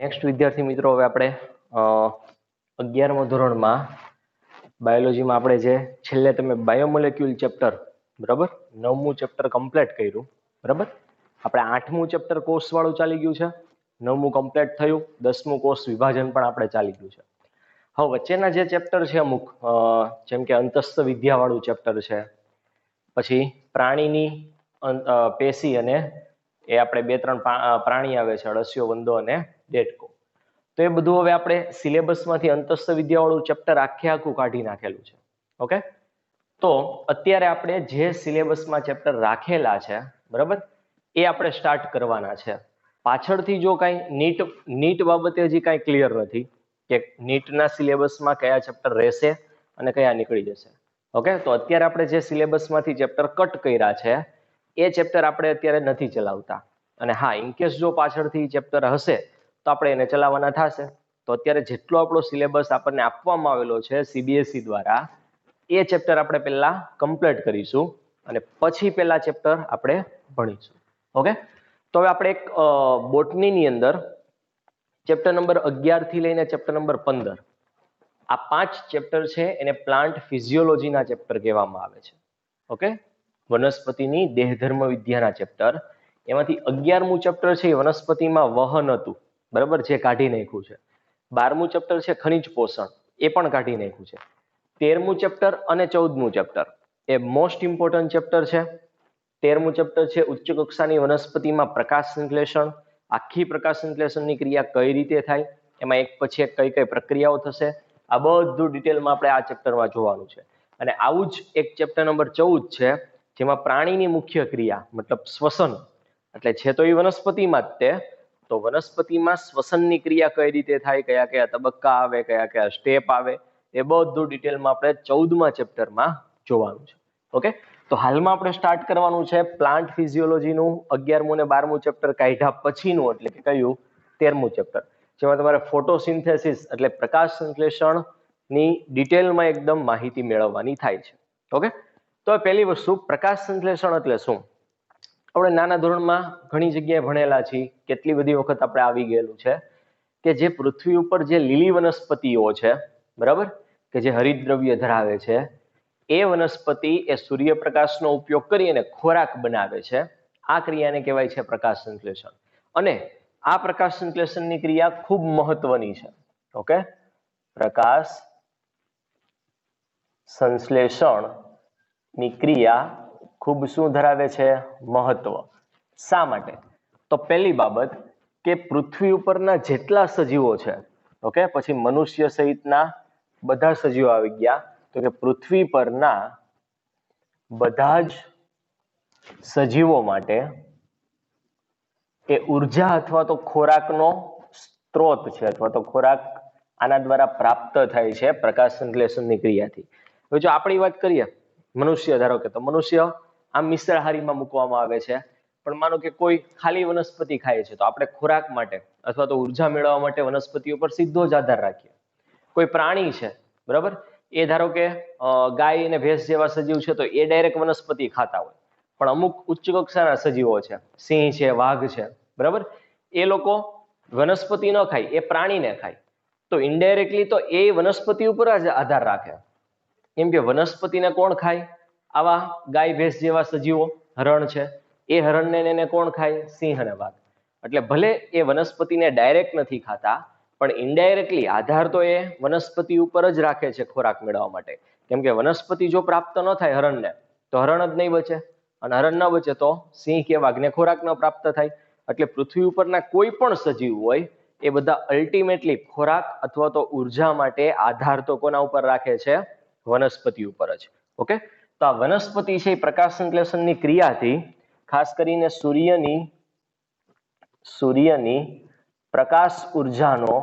Next વિદ્યાર્થી મિત્રો, હવે આપણે 11મા ધોરણમાં બાયોલોજીમાં આપણે જે છેલ્લે તમે બાયોમોલેક્યુલ ચેપ્ટર, બરાબર, 9મું ચેપ્ટર કમ્પ્લીટ કર્યું. બરાબર, આપણે 8મું ચેપ્ટર કોર્સ વાળું ચાલી ગયું છે, 9મું કમ્પ્લીટ થયું, 10મું કોર્સ વિભાજન પણ આપણે ચાલી ગયું છે. હવે વચ્ચેના જે ચેપ્ટર છે અમુક, જેમ કે અંતસ્થ વિદ્યા વાળું ચેપ્ટર છે, પછી પ્રાણીની પેશી અને એ આપણે 2-3 પ્રાણી આવે છે, અળસિયો, વંદો અને દેડકો. તો એ બધું હવે આપણે સિલેબસમાંથી અંતસ્થ વિદ્યા વાળું ચેપ્ટર આખું કાઢી નાખેલું છે. ઓકે, તો અત્યારે આપણે જે સિલેબસમાં ચેપ્ટર રાખેલા છે, બરાબર, એ આપણે સ્ટાર્ટ કરવાના છે. પાછળથી જો કાંઈ નીટ બાબતે હજી કાંઈ ક્લિયર નથી કે નીટના સિલેબસમાં કયા ચેપ્ટર રહેશે અને કયા નીકળી જશે. ઓકે, તો અત્યારે આપણે જે સિલેબસમાંથી ચેપ્ટર કટ કર્યા છે એ ચેપ્ટર આપણે અત્યારે નથી ચલાવતા. અને હા, ઇનકેસ જો પાછળથી ચેપ્ટર હશે તો આપણે એને ચલાવવાના થશે. તો અત્યારે જેટલો આપણો સિલેબસ આપણને આપવામાં આવેલો છે CBSE દ્વારા, એ ચેપ્ટર આપણે પહેલા કમ્પ્લીટ કરીશું અને પછી પહેલા ચેપ્ટર આપણે ભણીશું. ઓકે, તો હવે આપણે એક બોટનીની અંદર ચેપ્ટર નંબર 11 થી લઈને ચેપ્ટર નંબર 15, આ 5 ચેપ્ટર છે એને પ્લાન્ટ ફિઝિયોલોજીના ચેપ્ટર કહેવામાં આવે છે. ઓકે, વનસ્પતિની દેહધર્મ વિદ્યાના ચેપ્ટર. એમાંથી 11મું ચેપ્ટર છે એ વનસ્પતિમાં વહન હતું, બરાબર, જે કાઢી નાખ્યું છે. 12મું ચેપ્ટર છે ખનિજ પોષણ, એ પણ કાઢી નાખ્યું છે. 13મું ચેપ્ટર અને 14મું ચેપ્ટર એ મોસ્ટ ઇમ્પોર્ટન્ટ ચેપ્ટર છે. 13મું ચેપ્ટર છે ઉચ્ચ કક્ષાની વનસ્પતિમાં પ્રકાશ સંશ્લેષણ. આખી પ્રકાશ સંશ્લેષણની ક્રિયા કઈ રીતે થાય, એમાં એક પછી એક કઈ કઈ પ્રક્રિયાઓ થશે, આ બધું ડિટેલમાં આપણે આ ચેપ્ટરમાં જોવાનું છે. અને આવું જ એક ચેપ્ટર નંબર 14 છે, જેમાં પ્રાણીની મુખ્ય ક્રિયા, મતલબ શ્વસન, એટલે છે તો એ વનસ્પતિમાં જ તે, તો વનસ્પતિમાં શ્વસનની ક્રિયા કઈ રીતે થાય, કયા કયા તબક્કા આવે, કયા કયા સ્ટેપ આવે, એ બધું ડિટેલમાં આપણે 14મા ચેપ્ટરમાં જોવાનું છે. ઓકે, તો હાલમાં આપણે સ્ટાર્ટ કરવાનું છે પ્લાન્ટ ફિઝિયોલોજીનું 11મું અને 12મું ચેપ્ટર કાઢ્યા પછીનું, એટલે કે કયું, 13મું ચેપ્ટર, જેમાં તમારે ફોટોસિન્થેસિસ એટલે પ્રકાશ સંશ્લેષણની ડિટેલમાં એકદમ માહિતી મેળવવાની થાય છે. ઓકે, તો પહેલી વસ્તુ, પ્રકાશ સંશ્લેષણ એટલે શું? આપણે નાના ધોરણમાં ઘણી જગ્યાએ ભણેલા છીએ, કેટલી બધી વખત આપણે આવી ગયેલું છે કે જે પૃથ્વી ઉપર જે લીલી વનસ્પતિઓ છે, બરાબર, કે જે હરિતદ્રવ્ય ધરાવે છે, એ વનસ્પતિ એ સૂર્યપ્રકાશનો ઉપયોગ કરી અને ખોરાક બનાવે છે. આ ક્રિયાને કહેવાય છે પ્રકાશ સંશ્લેષણ. અને આ પ્રકાશ સંશ્લેષણની ક્રિયા ખૂબ મહત્વની છે. ઓકે, પ્રકાશ સંશ્લેષણની ક્રિયા ખૂબ શું ધરાવે છે? મહત્વ. શા માટે? તો પહેલી બાબત કે પૃથ્વી ઉપરના જેટલા સજીવો છે, ઓકે, પછી મનુષ્ય સહિતના બધા સજીવો આવી ગયા, તો કે પૃથ્વી પરના બધા જ સજીવો માટે એ ઉર્જા અથવા તો ખોરાકનો સ્ત્રોત છે, અથવા તો ખોરાક આના દ્વારા પ્રાપ્ત થાય છે પ્રકાશ સંશ્લેષણની ક્રિયાથી. હવે જો આપણી વાત કરીએ, મનુષ્ય ધારો કે, તો મનુષ્ય આમ મિશ્રાહારીમાં મૂકવામાં આવે છે, પણ માનો કે કોઈ ખાલી વનસ્પતિ ખાય છે, તો આપણે ખોરાક માટે અથવા તો ઉર્જા મેળવવા માટે વનસ્પતિ ઉપર સીધો જ આધાર રાખીએ. કોઈ પ્રાણી છે, બરાબર, એ ધારો કે ગાય અને ભેંસ જેવા સજીવ છે, તો એ ડાયરેક્ટ વનસ્પતિ ખાતા હોય. પણ અમુક ઉચ્ચ કક્ષાના સજીવો છે, સિંહ છે, વાઘ છે, બરાબર, એ લોકો વનસ્પતિ ન ખાય, એ પ્રાણીને ખાય. તો ઇનડાયરેક્ટલી તો એ વનસ્પતિ ઉપર જ આધાર રાખે. કેમ કે વનસ્પતિને કોણ ખાય? આવા ગાય ભેંસ જેવા સજીવો, હરણ છે, એ હરણને એને કોણ ખાય? સિંહ અને વાઘ. એટલે ભલે એ વનસ્પતિને ડાયરેક્ટ નથી ખાતા, પણ ઇનડાયરેક્ટલી આધાર તો એ વનસ્પતિ ઉપર જ રાખે છે ખોરાક મેળવવા માટે. કેમ કે વનસ્પતિ જો પ્રાપ્ત ન થાય હરણને, તો હરણ જ નહીં બચે, અને હરણ ન બચે તો સિંહ કે વાઘને ખોરાક ન પ્રાપ્ત થાય. એટલે પૃથ્વી ઉપરના કોઈ પણ સજીવ હોય, એ બધા અલ્ટિમેટલી ખોરાક અથવા તો ઉર્જા માટે આધાર તો કોના ઉપર રાખે છે? વનસ્પતિ ઉપર જ. ઓકે, તો આ વનસ્પતિ છે એ પ્રકાશ સંશ્લેષણની ક્રિયાથી ખાસ કરીને સૂર્યની પ્રકાશ ઉર્જાનો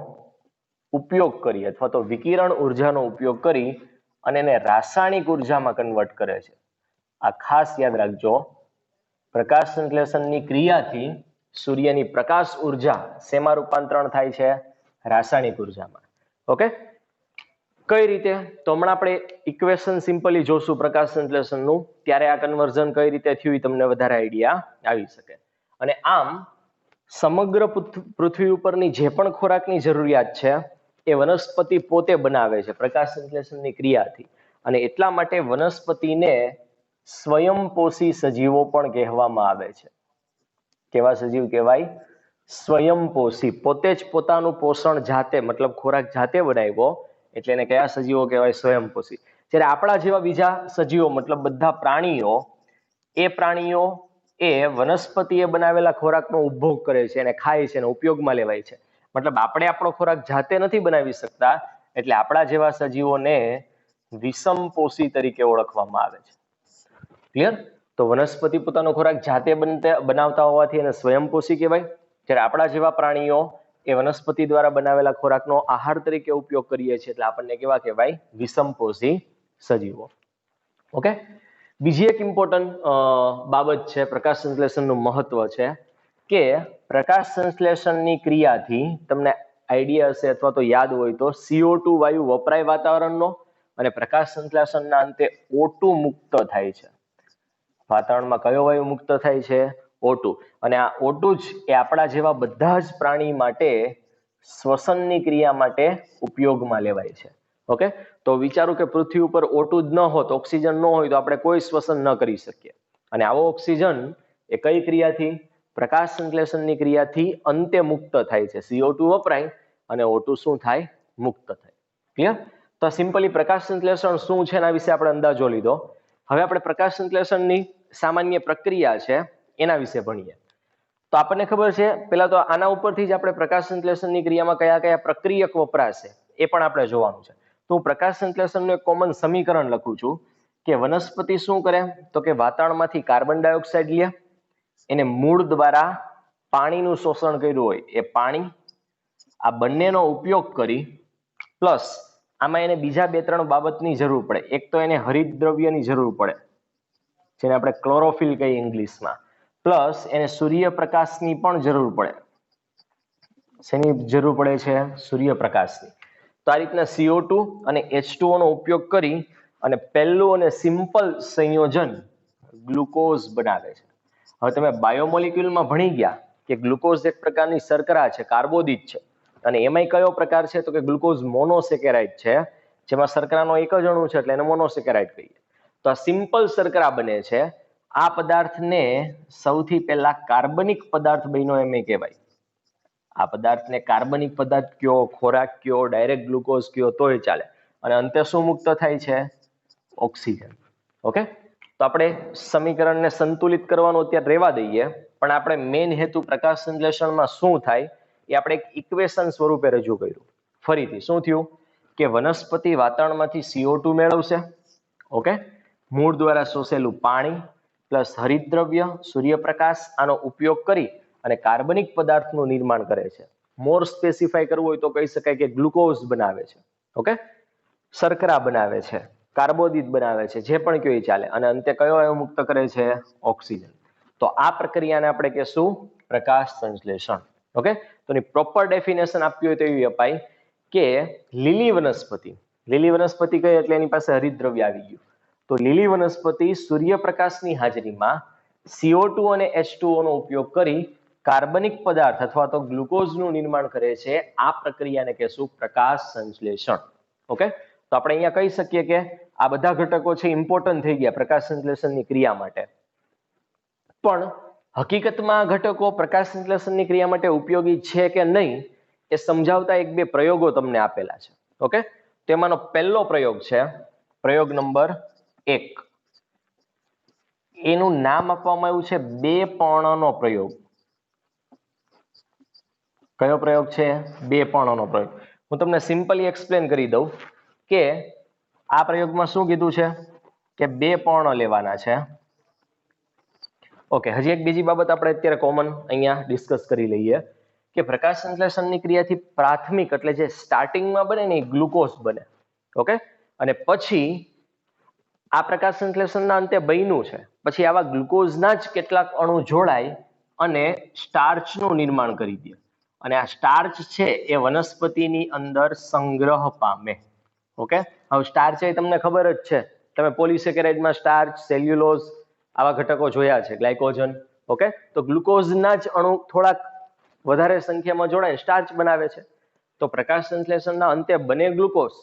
ઉપયોગ કરી અથવા તો વિકિરણ ઉર્જાનો ઉપયોગ કરી અને એને રાસાયણિક ઉર્જામાં કન્વર્ટ કરે છે. આ ખાસ યાદ રાખજો, પ્રકાશ સંશ્લેષણની ક્રિયાથી સૂર્યની પ્રકાશ ઉર્જા શેમાં રૂપાંતરણ થાય છે? રાસાયણિક ઉર્જામાં. ઓકે, કઈ રીતે? તો હમણાં આપણે ઇક્વેશન સિમ્પલી જોશું પ્રકાશ સંશ્લેષણનું, ત્યારે આ કન્વર્ઝન કઈ રીતે થયું એ તમને વધારે આઈડિયા આવી શકે. અને આમ સમગ્ર પૃથ્વી ઉપરની જે પણ ખોરાકની જરૂરિયાત છે એ વનસ્પતિ પોતે બનાવે છે પ્રકાશ સંશ્લેષણની ક્રિયાથી, અને એટલા માટે વનસ્પતિને સ્વયંપોષી સજીવો પણ કહેવામાં આવે છે. કેવા સજીવ કહેવાય? સ્વયંપોષી. પોતે જ પોતાનું પોષણ જાતે, મતલબ ખોરાક જાતે બનાવ્યો એટલે એને કયા સજીવો કહેવાય? સ્વયંપોષી. જ્યારે આપણા જેવા બીજા સજીવો, મતલબ બધા પ્રાણીઓ, એ પ્રાણીઓ એ વનસ્પતિએ બનાવેલા ખોરાકનો ઉપભોગ કરે છે, એને ખાય છે, એને ઉપયોગમાં લેવાય છે. મતલબ આપણે આપણો ખોરાક જાતે નથી બનાવી શકતા, એટલે આપણા જેવા સજીવોને વિષમપોષી તરીકે ઓળખવામાં આવે છે. ક્લિયર? તો વનસ્પતિ પોતાનો ખોરાક જાતે બનાવતા હોવાથી એને સ્વયંપોષી કહેવાય, જ્યારે આપણા જેવા પ્રાણીઓ એ વનસ્પતિ દ્વારા બનાવેલા ખોરાકનો આહાર તરીકે ઉપયોગ કરીએ છીએ, એટલે આપણને કેવા કહેવાય? વિષમપોષી સજીવો. ઓકે. બીજી એક ઇમ્પોર્ટન્ટ બાબત છે, પ્રકાશ સંશ્લેષણનું મહત્વ છે કે પ્રકાશ સંશ્લેષણની ક્રિયાથી તમને આઈડિયા હશે અથવા તો યાદ હોય તો CO2 વાયુ વપરાય વાતાવરણનો, અને પ્રકાશ સંશ્લેષણના અંતે O2 મુક્ત થાય છે. વાતાવરણમાં કયો વાયુ મુક્ત થાય છે? O2. અને આ O2 જ એ આપણા જેવા બધા જ પ્રાણી માટે શ્વસનની ક્રિયા માટે ઉપયોગમાં લેવાય છે. ઓકે. તો વિચારો કે પૃથ્વી ઉપર O2 જ ન હોત, ઓક્સિજન ન હોય, તો આપણે કોઈ શ્વસન ન કરી શકીએ. અને આવો ઓક્સિજન એ કઈ ક્રિયાથી? પ્રકાશ સંશ્લેષણની ક્રિયાથી અંતે મુક્ત થાય છે. CO2 વપરાય અને O2 શું થાય? મુક્ત થાય. ક્લિયર? તો સિમ્પલી પ્રકાશ સંશ્લેષણ શું છે એના વિશે આપણે અંદાજો લીધો. હવે આપણે પ્રકાશ સંશ્લેષણની સામાન્ય પ્રક્રિયા છે એના વિશે ભણીએ. તો આપણને ખબર છે, પેલા તો આના ઉપરથી જ આપણે પ્રકાશ સંશ્લેષણની ક્રિયામાં કયા કયા પ્રક્રિયક વપરાશે એ પણ આપણે જોવાનું છે. તો હું પ્રકાશ સંશ્લેષણનું એક કોમન સમીકરણ લખું છું કે વનસ્પતિ શું કરે? તો કે વાતાવરણમાંથી કાર્બન ડાયોક્સાઇડ લે, એને મૂળ દ્વારા પાણીનું શોષણ કર્યું હોય એ પાણી, આ બંનેનો ઉપયોગ કરી, પ્લસ આમાં એને બીજા 2-3 બાબતની જરૂર પડે. એક તો એને હરિતદ્રવ્યની જરૂર પડે, જેને આપણે ક્લોરોફિલ કહીએ ઇંગ્લિશમાં, પ્લસ એને સૂર્યપ્રકાશની પણ જરૂર પડે. શેની જરૂર પડે છે? સૂર્યપ્રકાશની. તો આ રીતના CO2 અને H2O નો ઉપયોગ કરી અને પહેલું અને સિમ્પલ સંયોજન ગ્લુકોઝ બનાવે છે. હવે તમે બાયોમોલિક્યુલમાં ભણી ગયા કે ગ્લુકોઝ એક પ્રકારની શર્કરા છે, કાર્બોદિત છે, અને એમાંય કયો પ્રકાર છે? તો કે ગ્લુકોઝ મોનોસેકેરાઇડ છે, જેમાં શર્કરાનો એક જ અણુ છે એટલે એને મોનોસેકેરાઇડ કહીએ. તો આ સિમ્પલ શર્કરા બને છે. આ પદાર્થને સૌથી પહેલા કાર્બનિક પદાર્થ બન્યો એમ કહેવાય. આ પદાર્થને કાર્બનિક પદાર્થ કયો, ખોરાક કયો, ડાયરેક્ટ ગ્લુકોઝ કયો તોય ચાલે. અને અંતે શું મુક્ત થાય છે? ઓક્સિજન. ઓકે. તો આપણે સમીકરણને સંતુલિત કરવાનું અત્યારે રહેવા દઈએ, પણ આપણે મેઇન હેતુ પ્રકાશ સંશ્લેષણમાં શું થાય એ આપણે એક ઇક્વેશન સ્વરૂપે રજૂ કર્યું. ફરીથી શું થયું કે વનસ્પતિ વાતાવરણમાંથી CO2 મેળવશે, ઓકે, મૂળ દ્વારા શોષેલું પાણી પ્લસ હરિતદ્રવ્ય, સૂર્યપ્રકાશ, આનો ઉપયોગ કરી અને કાર્બનિક પદાર્થનું નિર્માણ કરે છે. મોર સ્પેસિફાય કરવું હોય તો કહી શકાય કે ગ્લુકોઝ બનાવે છે, ઓકે, શર્કરા બનાવે છે, કાર્બોદિત બનાવે છે, જે પણ કયો એ ચાલે, અને અંતે કયો વાયુ મુક્ત કરે છે? ઓક્સિજન. તો આ પ્રક્રિયાને આપણે કહેશું પ્રકાશ સંશ્લેષણ. ઓકે. તો એની પ્રોપર ડેફિનેશન આપવી હોય તો એવી અપાય કે લીલી વનસ્પતિ કઈ એટલે એની પાસે હરિતદ્રવ્ય આવી ગયું. તો લીલી વનસ્પતિ સૂર્યપ્રકાશની હાજરીમાં CO2 અને H2O નો ઉપયોગ કરી કાર્બનિક પદાર્થ અથવા તો ગ્લુકોઝનું નિર્માણ કરે છે. આ પ્રક્રિયાને કહેશું પ્રકાશ સંશ્લેષણ. ઓકે. તો આપણે અહીંયા કહી શકીએ કે આ બધા ઘટકો છે ઇમ્પોર્ટન્ટ થઈ ગયા પ્રકાશ સંશ્લેષણની ક્રિયા માટે. પણ હકીકતમાં ઘટકો પ્રકાશ સંશ્લેષણની ક્રિયા માટે ઉપયોગી છે કે નહીં એ સમજાવતા 1-2 પ્રયોગો તમને આપેલા છે. ઓકે. તેમાંનો પહેલો પ્રયોગ છે પ્રયોગ નંબર 1. એનું નામ આપવામાં આવ્યું છે 2 પર્ણનો પ્રયોગ. કયો પ્રયોગ છે? 2 પર્ણનો પ્રયોગ. હું તમને સિમ્પલી એક્સપ્લેન કરી દઉં કે આ પ્રયોગમાં શું કીધું છે કે 2 પર્ણ લેવાના છે. ઓકે. હજી એક બીજી બાબત આપણે અત્યારે કોમન અહીંયા ડિસ્કસ કરી લઈએ કે પ્રકાશ સંશ્લેષણની ક્રિયાથી પ્રાથમિક એટલે જે સ્ટાર્ટિંગમાં બને ને એ ગ્લુકોઝ બને. ઓકે. અને પછી આ પ્રકાશ સંશ્લેષણના અંતે બન્યું છે, પછી આવા ગ્લુકોઝના જ કેટલાક અણુ જોડાય અને સ્ટાર્ચનું નિર્માણ કરી દે, અને આ સ્ટાર્ચ છે એ વનસ્પતિની અંદર સંગ્રહ પામે. ઓકે. હવે સ્ટાર્ચ એ તમને ખબર જ છે, તમે પોલિસેકેરાઇડમાં સ્ટાર્ચ, સેલ્યુલોઝ આવા ઘટકો જોયા છે, ગ્લાયકોજન. ઓકે. તો ગ્લુકોઝના જ અણુ થોડાક વધારે સંખ્યામાં જોડાય સ્ટાર્ચ બનાવે છે. તો પ્રકાશ સંશ્લેષણના અંતે બને ગ્લુકોઝ,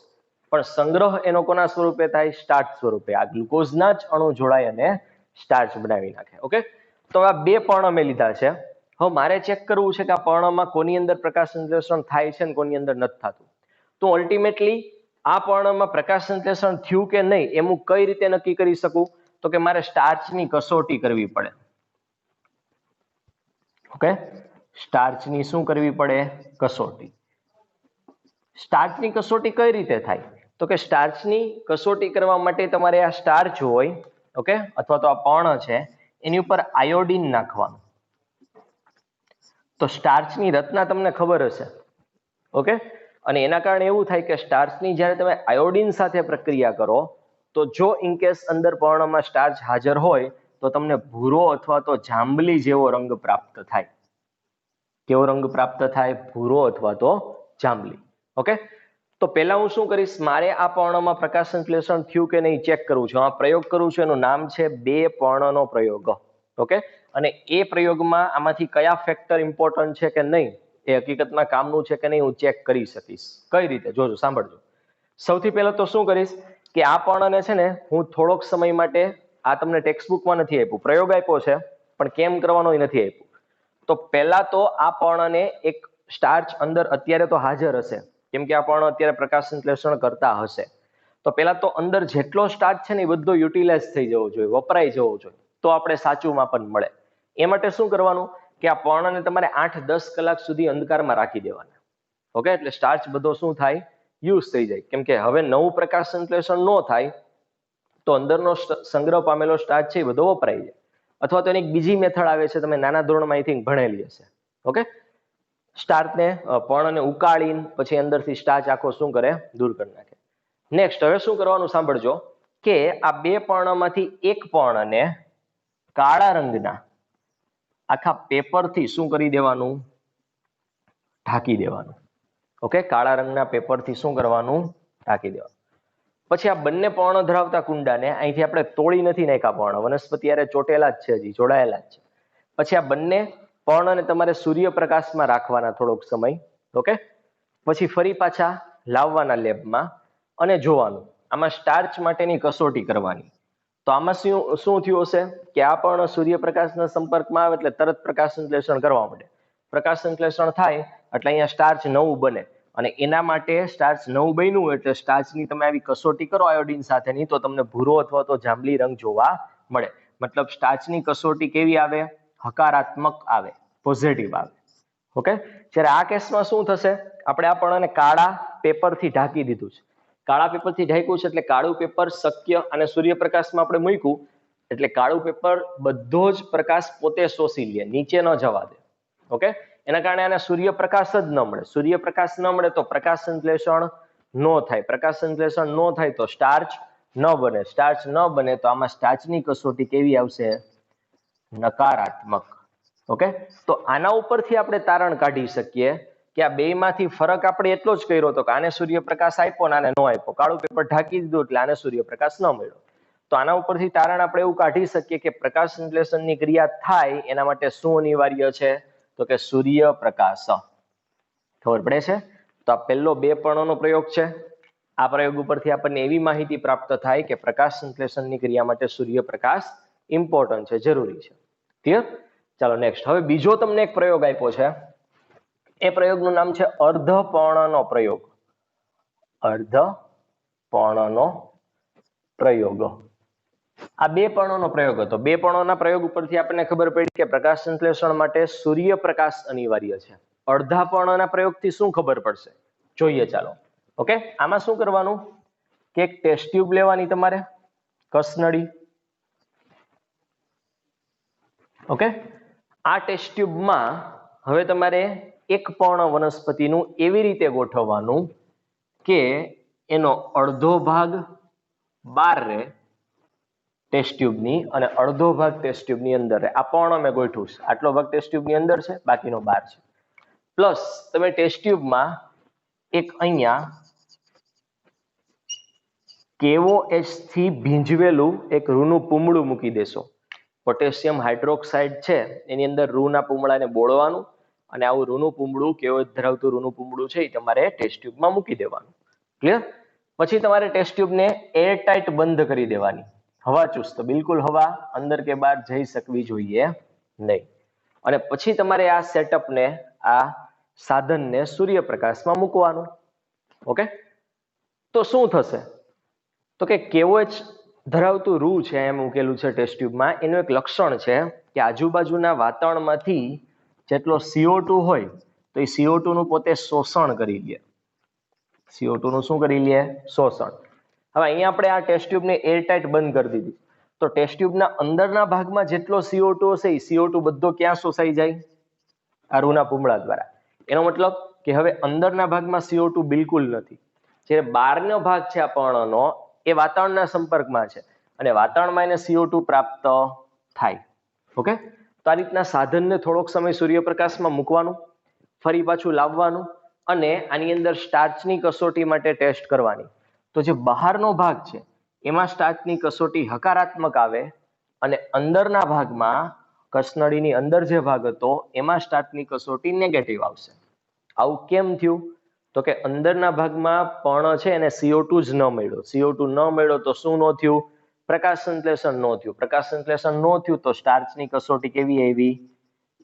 પણ સંગ્રહ એનો કોના સ્વરૂપે થાય? સ્ટાર્ચ સ્વરૂપે. આ ગ્લુકોઝના જ અણુ જોડાય અને સ્ટાર્ચ બનાવી નાખે. ઓકે, તો આ બે પર્ણ મેં લીધા છે. હવે મારે ચેક કરવું છે કે આ પર્ણમાં કોની અંદર પ્રકાશ સંશ્લેષણ થાય છે અને કોની અંદર નથી થતું. તો અલ્ટિમેટલી આ પર્ણમાં પ્રકાશ સંશ્લેષણ થયું કે નહીં એમ હું કઈ રીતે નક્કી કરી શકું? તો કે મારે સ્ટાર્ચની કસોટી કરવી પડે. ઓકે, સ્ટાર્ચની શું કરવી પડે? કસોટી. સ્ટાર્ચની કસોટી કઈ રીતે થાય? તો કે સ્ટાર્ચની કસોટી કરવા માટે તમારે આ સ્ટાર્ચ હોય, ઓકે, અથવા તો આ પર્ણ છે એની ઉપર આયોડિન નાખવાનું. તો સ્ટાર્ચની રચના તમને ખબર હશે, ઓકે, અને એના કારણે એવું થાય કે સ્ટાર્ચની જ્યારે તમે આયોડિન સાથે પ્રક્રિયા કરો તો જો ઇનકેસ અંદર પર્ણમાં સ્ટાર્ચ હાજર હોય તો તમને ભૂરો અથવા તો જાંબલી જેવો રંગ પ્રાપ્ત થાય. કેવો રંગ પ્રાપ્ત થાય? ભૂરો અથવા તો જાંબલી. ઓકે, તો પહેલા હું શું કરીશ, મારે આ પર્ણમાં પ્રકાશ સંશ્લેષણ થયું કે નહીં ચેક કરવું છે. આ પ્રયોગ કરું છું એનું નામ છે બે પર્ણનો પ્રયોગ. ઓકે, અને એ પ્રયોગમાં આમાંથી કયા ફેક્ટર ઇમ્પોર્ટન્ટ છે કે નહીં એ હકીકતમાં કામનું છે કે નહીં હું ચેક કરી શકીશ. કઈ રીતે? જોજો, સાંભળજો. સૌથી પહેલા તો શું કરીશ કે આ પર્ણને છે ને હું થોડોક સમય માટે, આ તમને ટેક્સ્ટબુકમાં નથી આપ્યું, પ્રયોગ આપ્યો છે પણ કેમ કરવાનો એ નથી આપ્યું. તો પહેલા તો આ પર્ણને એક સ્ટાર્ચ અંદર અત્યારે તો હાજર હશે, કેમ કે આ પર્ણ અત્યારે પ્રકાશ સંશ્લેષણ કરતા હશે. તો પહેલા તો અંદર જેટલો સ્ટાર્ચ છે ને એ બધો યુટિલાઇઝ થઈ જવો જોઈએ, વપરાઈ જવો જોઈએ, તો આપણે સાચું માપન મળે. એ માટે શું કરવાનું કે આ પર્ણને તમારે 8-10 કલાક સુધી અંધકારમાં રાખી દેવાના. ઓકે, એટલે સ્ટાર્ચ બધો શું થાય? યુઝ થઈ જાય. કેમ કે હવે નવું પ્રકાશ સંશ્લેષણ ન થાય તો અંદરનો સંગ્રહ પામેલો સ્ટાર્ચ છે એ બધો વપરાઈ જાય. અથવા તો એની એક બીજી મેથડ આવે છે, તમે નાના ધોરણમાં આઈ થિંક ભણેલી હશે. ઓકે, સ્ટાર્ચને પર્ણને ઉકાળીને પછી અંદરથી સ્ટાર્ચ આખો શું કરે? દૂર કરી નાખે. નેક્સ્ટ હવે શું કરવાનું સાંભળજો કે આ બે પર્ણમાંથી એક પર્ણને કાળા રંગના આખા પેપરથી શું કરી દેવાનું? ઢાંકી દેવાનું. ઓકે, કાળા રંગના પેપરથી શું કરવાનું? ઢાંકી દેવાનું. પછી આ બંને પર્ણ ધરાવતા કુંડાને અહીંથી આપણે તોડી નથી નાખ્યા, પર્ણ વનસ્પતિ યારે ચોટેલા જ છે, હજી જોડાયેલા જ છે. પછી આ બંને પર્ણને તમારે સૂર્યપ્રકાશમાં રાખવાના થોડોક સમય. ઓકે, પછી ફરી પાછા લાવવાના લેબમાં અને જોવાનું. આમાં સ્ટાર્ચ માટેની કસોટી કરવાની. તો આમાં શું થયું હશે કે આ પર્ણ સૂર્યપ્રકાશના સંપર્કમાં આવે એટલે તરત પ્રકાશ સંશ્લેષણ કરવા માંડે. પ્રકાશ સંશ્લેષણ થાય એટલે અહીંયા સ્ટાર્ચ નવું બને, અને એના માટે સ્ટાર્ચ નવું બન્યું એટલે સ્ટાર્ચની તમે આવી કસોટી કરો આયોડિન સાથેની તો તમને ભૂરો અથવા તો જાંબલી રંગ જોવા મળે. મતલબ સ્ટાર્ચની કસોટી કેવી આવે? હકારાત્મક આવે, પોઝિટિવ આવે. ઓકે, જ્યારે આ કેસમાં શું થશે, આપણે આ પર્ણને કાળા પેપરથી ઢાંકી દીધું છે. કાળા પેપરથી ઢાંક્યું છે એટલે કાળું પેપર શક્ય અને સૂર્યપ્રકાશમાં આપણે મૂક્યું એટલે કાળું પેપર બધો જ પ્રકાશ પોતે શોષી લે, નીચે ન જવા દે. ઓકે, એના કારણે આને સૂર્યપ્રકાશ જ ન મળે. સૂર્યપ્રકાશ ન મળે તો પ્રકાશ સંશ્લેષણ ન થાય. પ્રકાશ સંશ્લેષણ ન થાય તો સ્ટાર્ચ ન બને. સ્ટાર્ચ ન બને તો આમાં સ્ટાર્ચની કસોટી કેવી આવશે? નકારાત્મક. ઓકે, તો આના ઉપરથી આપણે તારણ કાઢી શકીએ કે આ બેમાંથી ફરક આપણે એટલો જ કર્યો હતો કે આને સૂર્યપ્રકાશ આપ્યો ને આને ન આપ્યો. કાળું પેપર ઢાંકી દીધું એટલે આને સૂર્યપ્રકાશ ન મળ્યો. તો આના ઉપરથી તારણ આપણે એવું કાઢી શકીએ કે પ્રકાશ સંશ્લેષણની ક્રિયા થાય એના માટે શું અનિવાર્ય છે? તો કે સૂર્યપ્રકાશ. ખબર પડે છે? તો આ પહેલો બે પર્ણનો પ્રયોગ છે. આ પ્રયોગ ઉપરથી આપણને એવી માહિતી પ્રાપ્ત થાય કે પ્રકાશ સંશ્લેષણની ક્રિયા માટે સૂર્યપ્રકાશ ઇમ્પોર્ટન્ટ છે, જરૂરી છે. ક્લિયર? ચાલો નેક્સ્ટ. હવે બીજો તમને એક પ્રયોગ આપ્યો છે. એ પ્રયોગનું નામ છે અર્ધપર્ણનો પ્રયોગ. અર્ધપર્ણનો પ્રયોગ. આ બે પર્ણનો પ્રયોગ હતો. બે પર્ણોના પ્રયોગ ઉપરથી આપણને ખબર પડી કે પ્રકાશ સંશ્લેષણ માટે સૂર્યપ્રકાશ અનિવાર્ય છે. અડધા પર્ણના પ્રયોગથી શું ખબર પડશે? જોઈએ ચાલો. ઓકે, આમાં શું કરવાનું કે એક ટેસ્ટ ટ્યુબ લેવાની તમારે, કસનળી. ઓકે, આ ટેસ્ટ ટ્યુબમાં હવે તમારે એક પર્ણ વનસ્પતિનું એવી રીતે ગોઠવવાનું કે એનો અડધો ભાગ બહાર રહે ટેસ્ટ ટ્યુબની અને અડધો ભાગ ટેસ્ટ ટ્યુબની અંદર રહે. આ પર્ણ મેં ગોઠવું છે. આટલો ભાગ ટેસ્ટ ટ્યુબની અંદર છે, બાકીનો બહાર છે. પ્લસ તમે ટેસ્ટ ટ્યુબમાં એક અહીંયા KOH થી ભીંજવેલું એક રૂનું પૂમડું મૂકી દેશો. પોટેશિયમ હાઇડ્રોક્સાઇડ છે એની અંદર રૂના પૂમડાને બોળવાનું અને આવું રૂનું પૂમડું કેવું ધરાવતું રૂનું પૂમડું છે એ તમારે ટેસ્ટ ટ્યુબમાં મૂકી દેવાનું. ક્લિયર? પછી તમારે ટેસ્ટ ટ્યુબને એરટાઇટ બંધ કરી દેવાની, હવા ચુસ્ત, બિલકુલ હવા અંદર કે બહાર જઈ શકવી જોઈએ નહીં. અને પછી તમારે આ સેટઅપને, આ સાધનને સૂર્યપ્રકાશમાં મૂકવાનું. ઓકે, તો શું થશે? તો કે કેવોચ ધરાવતું રૂ છે એમ મૂકેલું છે ટેસ્ટ ટ્યુબમાં, એનું એક લક્ષણ છે કે આજુબાજુના વાતાવરણમાંથી જેટલો CO2 હોય તો એ CO2 નું પોતે શોષણ કરી લે. CO2 નું શું કરી લે? શોષણ. હવે અહીંયા આપણે આ ટેસ્ટ ટ્યુબને એરટાઇટ બંધ કરી દીધી, તો ટેસ્ટ ટ્યુબના અંદરના ભાગમાં જેટલો CO2 હશે એ CO2 બધો ક્યાં શોષાઈ જાય? આ રૂના પૂમડા દ્વારા. એનો મતલબ કે હવે અંદરના ભાગમાં CO2 બિલકુલ નથી. જે બહારનો ભાગ છે આ પર્ણનો એ વાતાવરણના સંપર્કમાં છે અને વાતાવરણમાં એને CO2 પ્રાપ્ત થાય. ઓકે, તો આ રીતના સાધનને થોડોક સમય સૂર્યપ્રકાશમાં મૂકવાનું, ફરી પાછું લાવવાનું અને આની અંદર સ્ટાર્ચની કસોટી માટે ટેસ્ટ કરવાની. તો જે બહારનો ભાગ છે એમાં સ્ટાર્ચની કસોટી હકારાત્મક આવે અને અંદરના ભાગમાં, કસનળીની અંદર જે ભાગ હતો એમાં સ્ટાર્ચની કસોટી નેગેટિવ આવશે. આવું કેમ થયું? તો કે અંદરના ભાગમાં પર્ણ છે એને CO2 જ ન મળ્યો. CO2 ન મળ્યો તો શું ન થયું? પ્રકાશ સંશ્લેષણ ન થયું. પ્રકાશ સંશ્લેષણ ન થયું તો સ્ટાર્ચની કસોટી કેવી આવી?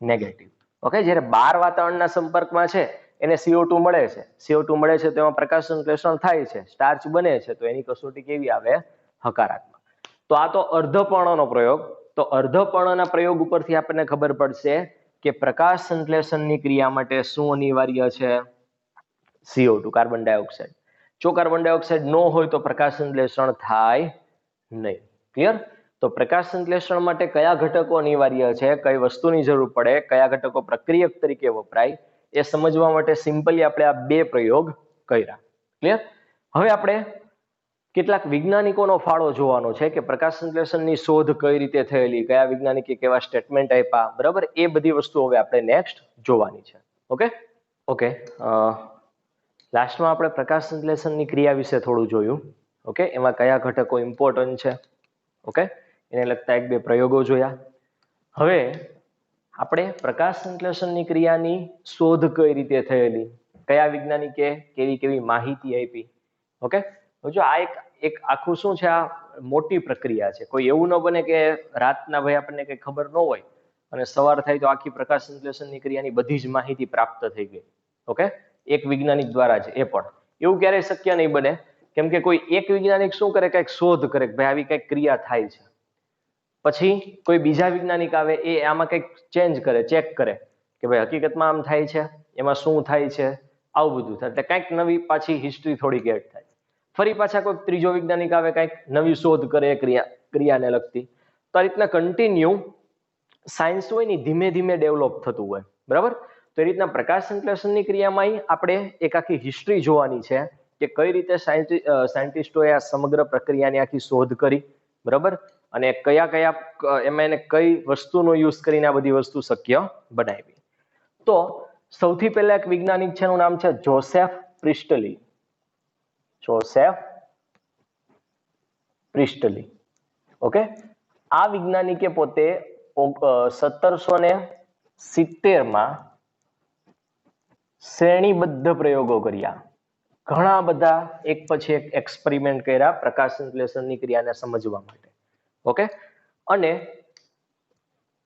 નેગેટિવ. ઓકે, જ્યારે બહાર વાતાવરણના સંપર્કમાં છે એને CO2 મળે છે, CO2 મળે છે તો એમાં પ્રકાશ સંશ્લેષણ થાય છે, સ્ટાર્ચ બને છે, તો એની કસોટી કેવી આવે? હકારાત્મક. તો આ તો અર્ધપર્ણનો પ્રયોગ. તો અર્ધપર્ણના પ્રયોગ ઉપરથી આપણને ખબર પડશે કે પ્રકાશ સંશ્લેષણની ક્રિયા માટે શું અનિવાર્ય છે? CO2, carbon dioxide. જો કાર્બન ડાયોક્સાઇડ ન હોય તો પ્રકાશ સંશ્લેષણ થાય નહીં. ક્લિયર? તો પ્રકાશ સંશ્લેષણ માટે કયા ઘટકો અનિવાર્ય છે, કઈ વસ્તુની જરૂર પડે, કયા ઘટકો પ્રક્રિયક તરીકે વપરાય, એ સમજવા માટે સિમ્પલી આપણે આ બે પ્રયોગ કર્યા. ક્લિયર? હવે આપણે કેટલાક વૈજ્ઞાનિકોનો ફાળો જોવાનો છે કે પ્રકાશ સંશ્લેષણની શોધ કઈ રીતે થયેલી, કયા વૈજ્ઞાનિકે કેવા સ્ટેટમેન્ટ આપ્યા, બરાબર? એ બધી વસ્તુ હવે આપણે નેક્સ્ટ જોવાની છે. ઓકે, લાસ્ટમાં આપણે પ્રકાશ સંશ્લેષણની ક્રિયા વિશે થોડું જોયું. ઓકે, એમાં કયા ઘટકો ઇમ્પોર્ટન્ટ છે, ઓકે, એને લગતા એક બે પ્રયોગો જોયા. હવે આપણે પ્રકાશ સંશ્લેષણની ક્રિયાની શોધ કઈ રીતે થયેલી, કયા વૈજ્ઞાનિકે કેવી કેવી માહિતી આપી. ઓકે, જો આ એક આખું શું છે, આ મોટી પ્રક્રિયા છે. કોઈ એવું ન બને કે રાતના ભાઈ આપણને કઈ ખબર ન હોય અને સવાર થાય તો આખી પ્રકાશ સંશ્લેષણની ક્રિયાની બધી જ માહિતી પ્રાપ્ત થઈ ગઈ. ઓકે, એક વૈજ્ઞાનિક દ્વારા જ. એ પણ એવું ક્યારેય શક્ય નહીં બને, કેમ કે કોઈ એક વૈજ્ઞાનિક શું કરે, કંઈક શોધ કરે કે ભાઈ આવી કંઈક ક્રિયા થાય છે, પછી કોઈ બીજા વૈજ્ઞાનિક આવે એ આમાં કંઈક ચેન્જ કરે, ચેક કરે કે ભાઈ હકીકતમાં આમ થાય છે, એમાં શું થાય છે, આવું બધું થાય. એટલે કંઈક નવી પાછી હિસ્ટ્રી થોડીક એડ થાય. ફરી પાછા કોઈ ત્રીજો વૈજ્ઞાનિક આવે, કંઈક નવી શોધ કરે ક્રિયાને લગતી. તો આ રીતના કન્ટિન્યુ સાયન્સ હોય ને ધીમે ધીમે ડેવલપ થતું હોય, બરાબર? તો એ રીતના પ્રકાશ સંશ્લેષણની ક્રિયામાં આપણે એક આખી હિસ્ટ્રી જોવાની છે કે કઈ રીતે સાયન્ટિસ્ટોએ આ સમગ્ર પ્રક્રિયાની આખી શોધ કરી, બરાબર? અને કયા એમાં એને કઈ વસ્તુનો યુઝ કરીને આ બધી વસ્તુ શક્ય બનાવી. તો સૌથી પહેલા એક વૈજ્ઞાનિક છે, એનું નામ છે જોસેફ પ્રિસ્ટલી. જોસેફ પ્રિસ્ટલી. ઓકે, આ વૈજ્ઞાનિકે પોતે 1770 શ્રેણીબદ્ધ પ્રયોગો કર્યા. ઘણા બધા એક પછી એક એક્સપેરિમેન્ટ કર્યા પ્રકાશ સંશ્લેષણની ક્રિયાને સમજવા માટે. ઓકે, અને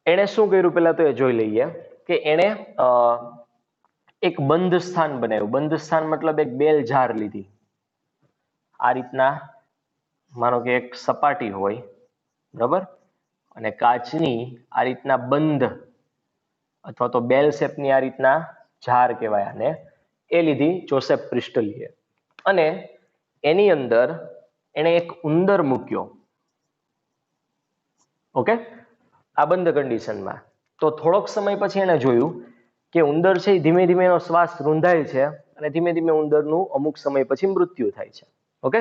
એણે શું કર્યું પહેલા તો એ જોઈ લઈએ કે એણે એક બંધ સ્થાન બનાવ્યું. બંધ સ્થાન મતલબ એક બેલ જાર લીધી. આ રીતના માનો કે એક સપાટી હોય, બરાબર, અને કાચની આ રીતના બંધ અથવા તો બેલ શેપની આ રીતના જાર કહેવાય આને, એ લીધી જોસેફ પ્રિસ્ટલીએ. અને એની અંદર એણે એક ઉંદર મૂક્યો. ઓકે, આ બંધ કન્ડિશનમાં. તો થોડોક સમય પછી એણે જોયું કે ઉંદર છે એ ધીમે ધીમે એનો શ્વાસ રૂંધાય છે અને ધીમે ધીમે ઉંદરનું અમુક સમય પછી મૃત્યુ થાય છે. ઓકે,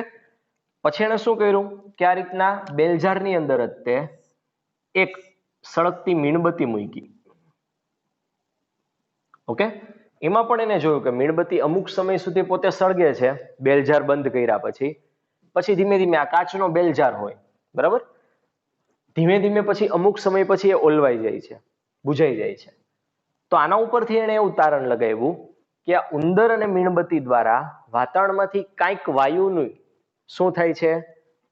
પછી એણે શું કર્યું કે આ રીતના બેલજારની અંદર જ તે એક સળગતી મીણબત્તી મૂકી. ઓકે, એમાં પણ એને જોયું કે મીણબત્તી અમુક સમય સુધી પોતે સળગે છે બેલજાર બંધ કર્યા પછી ધીમે ધીમે આ કાચનો બેલજાર હોય, બરાબર, ધીમે ધીમે પછી અમુક સમય પછી એ ઓલવાઈ જાય છે, બુઝાઈ જાય છે. તો આના ઉપરથી એણે એવું તારણ લગાવ્યું કે આ ઉંદર અને મીણબત્તી દ્વારા વાતાવરણમાંથી કાંઈક વાયુનું શું થાય છે,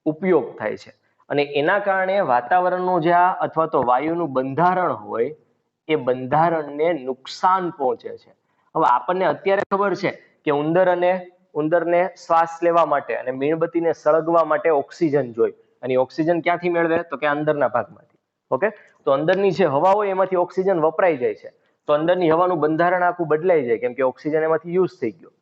ઉપયોગ થાય છે, અને એના કારણે વાતાવરણનું જે આ અથવા તો વાયુનું બંધારણ હોય એ બંધારણને નુકસાન પહોંચે છે. હવે આપણને અત્યારે ખબર છે કે ઉંદરને શ્વાસ લેવા માટે અને મીણબત્તીને સળગવા માટે ઓક્સિજન જોઈએ, અને ઓક્સિજન ક્યાંથી મેળવે તો કે અંદરના ભાગમાંથી. ઓકે, તો અંદરની જે હવા હોય એમાંથી ઓક્સિજન વપરાઈ જાય છે, તો અંદરની હવાનું બંધારણ આખું બદલાઈ જાય કેમ કે ઓક્સિજન એમાંથી યુઝ થઈ ગયો.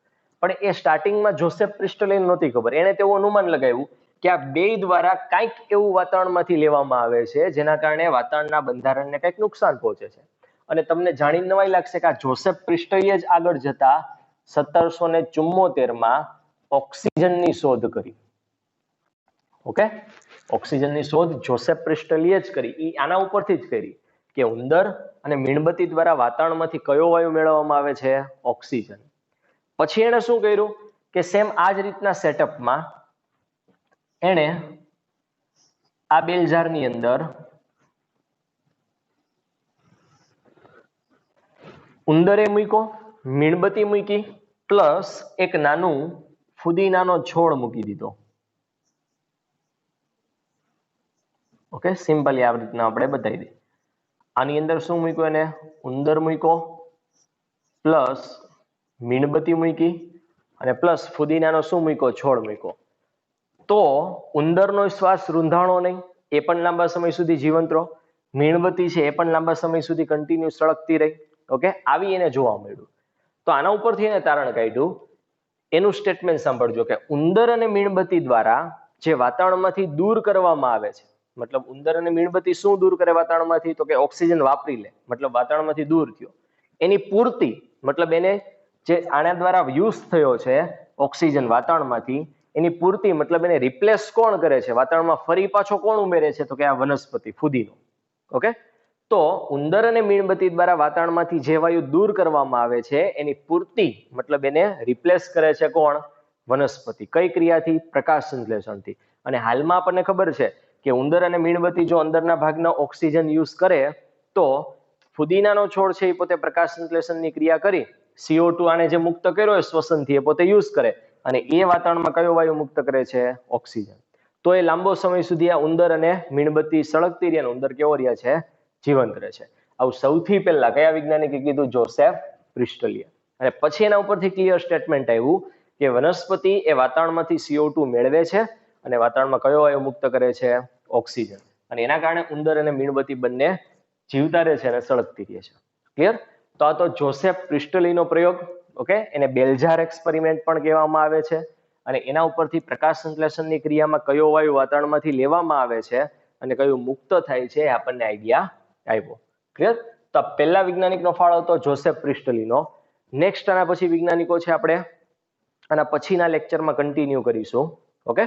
પણ એ સ્ટાર્ટિંગમાં જોસેફ પ્રિસ્ટલીને નહોતી ખબર. એણે તેવું અનુમાન લગાવ્યું કે આ બે દ્વારા કંઈક એવું વાતાવરણમાંથી લેવામાં આવે છે જેના કારણે વાતાવરણના બંધારણને કંઈક નુકસાન પહોંચે છે. અને તમને જાણીને નવાઈ લાગશે કે આ જોસેફ પ્રિસ્ટલીએ જ આગળ જતા 1774માં ઓક્સિજનની શોધ કરી. ઓકે, ઓક્સિજનની શોધ જોસેફ પ્રિસ્ટલીએ જ કરી. એ આના ઉપરથી જ કરી કે ઉંદર અને મીણબત્તી દ્વારા વાતાવરણમાંથી કયો વાયુ મેળવવામાં આવે છે, ઓક્સિજન. પછી એણે શું કર્યું કે સેમ આ જ રીતના સેટઅપમાં એણે આ બેલ જારની અંદર ઉંદરે મૂક્યો, મીણબત્તી મૂકી, પ્લસ એક નાનું ફુદીનાનો છોડ મૂકી દીધો. ઓકે, સિમ્પલી આ રીતના આપણે બતાવી દઈએ. આની અંદર શું મૂક્યું, એને ઉંદર મૂક્યો, પ્લસ મીણબત્તી મૂકી, અને પ્લસ ફુદીનાનો શું મૂક્યો, છોડ મૂક્યો. તો ઉંદરનો શ્વાસ રૂંધાણો નહીં, એ પણ લાંબા સમય સુધી જીવંત રહો. મીણબત્તી છે એ પણ લાંબા સમય સુધી કન્ટિન્યુ સળગતી રહી. ઓકે, આવી એને જોવા મળ્યું. તો આના ઉપરથી એને તારણ કાઢ્યું. એનું સ્ટેટમેન્ટ સાંભળજો કે ઉંદર અને મીણબત્તી દ્વારા જે વાતાવરણમાંથી દૂર કરવામાં આવે છે, મતલબ ઉંદર અને મીણબત્તી શું દૂર કરે વાતાવરણમાંથી, તો કે ઓક્સિજન વાપરી લે, મતલબ વાતાવરણમાંથી દૂર થયો. એની પૂર્તિ મતલબ એને જે આના દ્વારા યુઝ થયો છે ઓક્સિજન વાતાવરણમાંથી, એની પૂર્તિ મતલબ એને રિપ્લેસ કોણ કરે છે, વાતાવરણમાં ફરી પાછો કોણ ઉમેરે છે, તો કે આ વનસ્પતિ ફુદીનો. ઓકે, તો ઉંદર અને મીણબત્તી દ્વારા વાતાવરણમાંથી જે વાયુ દૂર કરવામાં આવે છે એની પૂર્તિ મતલબ એને રિપ્લેસ કરે છે કોણ, વનસ્પતિ. કઈ ક્રિયાથી, પ્રકાશ સંશ્લેષણથી. અને હાલમાં આપણને ખબર છે કે ઉંદર અને મીણબત્તી જો અંદરના ભાગનો ઓક્સિજન યુઝ કરે તો ફુદીનાનો છોડ છે એ પોતે પ્રકાશ સંશ્લેષણની ક્રિયા કરી CO2 આને જે મુક્ત કર્યો શ્વસનથી એ પોતે યુઝ કરે, અને એ વાતાવરણમાં કયો વાયુ મુક્ત કરે છે, ઓક્સિજન. તો એ લાંબો સમય સુધી આ ઉંદર અને મીણબત્તી સળગતી રહે અને ઉંદર કેવો રહ્યા છે, જીવંત રહે છે. આવું સૌથી પહેલા કયા વૈજ્ઞાનિકે કીધું, જોસેફ પ્રિસ્ટલીએ. અને પછી એના ઉપરથી ક્લિયર સ્ટેટમેન્ટ આવ્યું કે વનસ્પતિ એ વાતાવરણમાંથી CO2 મેળવે છે અને વાતાવરણમાં કયો વાયુ મુક્ત કરે છે, ઓક્સિજન. અને એના કારણે ઉંદર અને મીણબત્તી બંને જીવતા રહે છે અને સળગતી રહે છે. ક્લિયર? તો આ તો જોસેફ પ્રિસ્ટલીનો પ્રયોગ. ઓકે, એને બેલ્ઝાર એક્સપેરિમેન્ટ પણ કહેવામાં આવે છે. અને એના ઉપરથી પ્રકાશ સંશ્લેષણની ક્રિયામાં કયો વાયુ વાતાવરણમાંથી લેવામાં આવે છે અને કયું મુક્ત થાય છે એ આપણને આઈડિયા આવ્યો. ક્લિયર? તો પહેલા વૈજ્ઞાનિકનો ફાળો હતો જોસેફ પ્રિસ્ટલીનો. નેક્સ્ટ આના પછી વૈજ્ઞાનિકો છે આપણે આના પછીના લેક્ચરમાં કન્ટિન્યુ કરીશું. ઓકે.